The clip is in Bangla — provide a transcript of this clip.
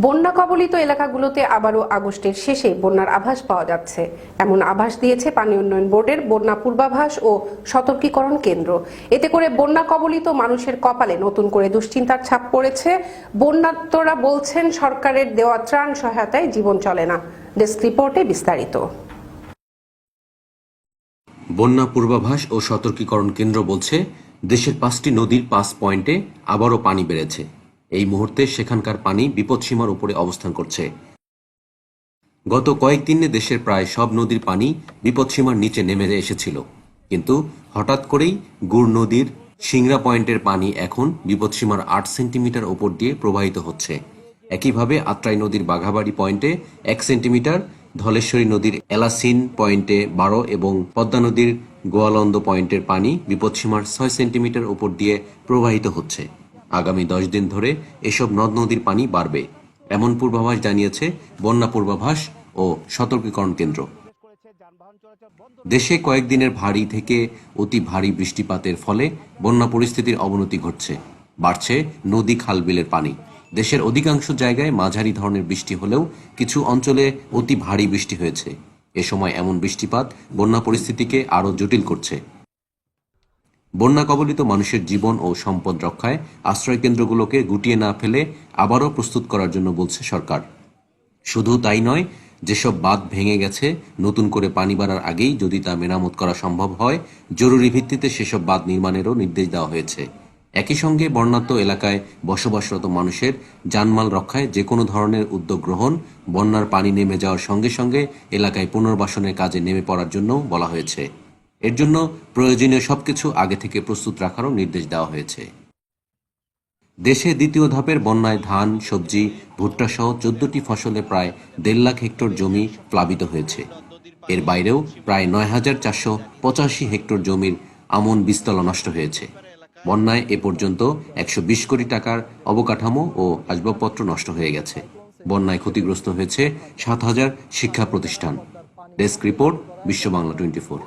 বন্যা কবলিত এলাকাগুলোতে আবারও আগস্টের শেষে বন্যার আভাস পাওয়া যাচ্ছে। এমন আভাস দিয়েছে পানি উন্নয়ন বোর্ডের বন্যা পূর্বাভাস ও সতর্কীকরণ কেন্দ্র। এতে করে বন্যা কবলিত মানুষের কপালে নতুন করে দুশ্চিন্তার ছাপ পড়েছে। বন্যার্তরা বলছেন, সরকারের দেওয়া ত্রাণ সহায়তায় জীবন চলে না। ডেস্ক রিপোর্টে বিস্তারিত। বন্যা পূর্বাভাস ও সতর্কীকরণ কেন্দ্র বলছে, দেশের 5টি নদীর 5 পয়েন্টে আবারও পানি বেড়েছে। এই মুহূর্তে সেখানকার পানি বিপদসীমার উপরে অবস্থান করছে। গত কয়েকদিনে দেশের প্রায় সব নদীর পানি বিপদসীমার নিচে নেমে এসেছিল, কিন্তু হঠাৎ করেই গুড় নদীর সিংড়া পয়েন্টের পানি এখন বিপদসীমার 8 সেন্টিমিটার ওপর দিয়ে প্রবাহিত হচ্ছে। একইভাবে আত্রাই নদীর বাঘাবাড়ি পয়েন্টে 1 সেন্টিমিটার, ধলেশ্বরী নদীর এলাসিন পয়েন্টে 12 এবং পদ্মা নদীর গোয়ালন্দ পয়েন্টের পানি বিপদসীমার 6 সেন্টিমিটার ওপর দিয়ে প্রবাহিত হচ্ছে। আগামী 10 দিন ধরে এসব নদ নদীর পানি বাড়বে, এমন পূর্বাভাস জানিয়েছে বন্যা পূর্বাভাস ও সতর্কীকরণ কেন্দ্র। দেশে কয়েকদিনের ভারী থেকে অতি ভারী বৃষ্টিপাতের ফলে বন্যা পরিস্থিতির অবনতি ঘটছে। বাড়ছে নদী খাল বিলের পানি। দেশের অধিকাংশ জায়গায় মাঝারি ধরনের বৃষ্টি হলেও কিছু অঞ্চলে অতি ভারী বৃষ্টি হয়েছে। এ সময় এমন বৃষ্টিপাত বন্যা পরিস্থিতিকে আরও জটিল করছে। বন্যা কবলিত মানুষের জীবন ও সম্পদ রক্ষায় আশ্রয় কেন্দ্রগুলোকে গুটিয়ে না ফেলে আবারও প্রস্তুত করার জন্য বলছে সরকার। শুধু তাই নয়, যেসব বাঁধ ভেঙে গেছে নতুন করে পানি বাড়ার আগেই যদি তা মেরামত করা সম্ভব হয়, জরুরি ভিত্তিতে সেসব বাঁধ নির্মাণেরও নির্দেশ দেওয়া হয়েছে। একই সঙ্গে বন্যার্ত এলাকায় বসবাসরত মানুষের জানমাল রক্ষায় যে কোনো ধরনের উদ্যোগ গ্রহণ, বন্যার পানি নেমে যাওয়ার সঙ্গে সঙ্গে এলাকায় পুনর্বাসনের কাজে নেমে পড়ার জন্য বলা হয়েছে। এর জন্য প্রয়োজনীয় সবকিছু আগে থেকে প্রস্তুত রাখারও নির্দেশ দেওয়া হয়েছে। দেশে দ্বিতীয় ধাপের বন্যায় ধান, সবজি, ভুট্টা সহ 14টি ফসলে প্রায় 1.5 লাখ হেক্টর জমি প্লাবিত হয়েছে। এর বাইরেও প্রায় 9,485 হেক্টর জমির আমন বীজতলা নষ্ট হয়েছে। বন্যায় এ পর্যন্ত 120 কোটি টাকার অবকাঠামো ও আসবাবপত্র নষ্ট হয়ে গেছে। বন্যায় ক্ষতিগ্রস্ত হয়েছে 7,000 শিক্ষা প্রতিষ্ঠান। ডেস্ক রিপোর্ট, বিশ্ব বাংলা 24।